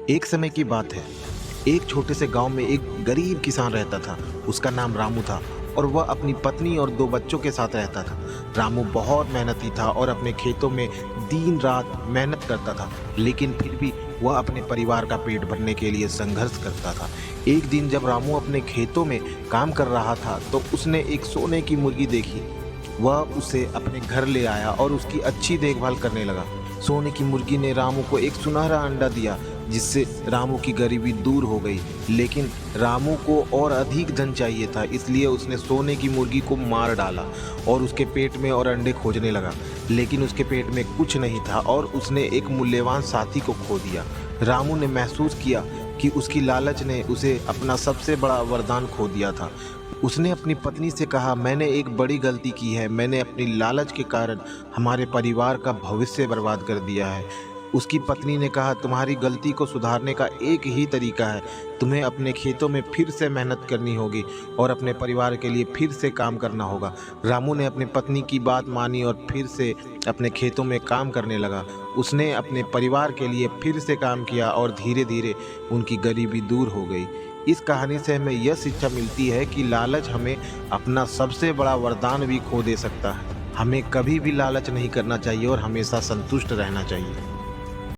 एक समय की बात है। एक छोटे से गांव में एक गरीब किसान रहता था। उसका नाम रामू था और वह अपनी पत्नी और 2 बच्चों के साथ रहता था। रामू बहुत मेहनती था और अपने खेतों में दिन रात मेहनत करता था, लेकिन फिर भी वह अपने परिवार का पेट भरने के लिए संघर्ष करता था। एक दिन जब रामू अपने खेतों में काम कर रहा था तो उसने एक सोने की मुर्गी देखी। वह उसे अपने घर ले आया और उसकी अच्छी देखभाल करने लगा। सोने की मुर्गी ने रामू को एक सुनहरा अंडा दिया, जिससे रामू की गरीबी दूर हो गई। लेकिन रामू को और अधिक धन चाहिए था, इसलिए उसने सोने की मुर्गी को मार डाला और उसके पेट में और अंडे खोजने लगा। लेकिन उसके पेट में कुछ नहीं था और उसने एक मूल्यवान साथी को खो दिया। रामू ने महसूस किया कि उसकी लालच ने उसे अपना सबसे बड़ा वरदान खो दिया था। उसने अपनी पत्नी से कहा, मैंने एक बड़ी गलती की है। मैंने अपनी लालच के कारण हमारे परिवार का भविष्य बर्बाद कर दिया है। उसकी पत्नी ने कहा, तुम्हारी गलती को सुधारने का एक ही तरीका है। तुम्हें अपने खेतों में फिर से मेहनत करनी होगी और अपने परिवार के लिए फिर से काम करना होगा। रामू ने अपनी पत्नी की बात मानी और फिर से अपने खेतों में काम करने लगा। उसने अपने परिवार के लिए फिर से काम किया और धीरे धीरे उनकी गरीबी दूर हो गई। इस कहानी से हमें यह शिक्षा मिलती है कि लालच हमें अपना सबसे बड़ा वरदान भी खो दे सकता है। हमें कभी भी लालच नहीं करना चाहिए और हमेशा संतुष्ट रहना चाहिए।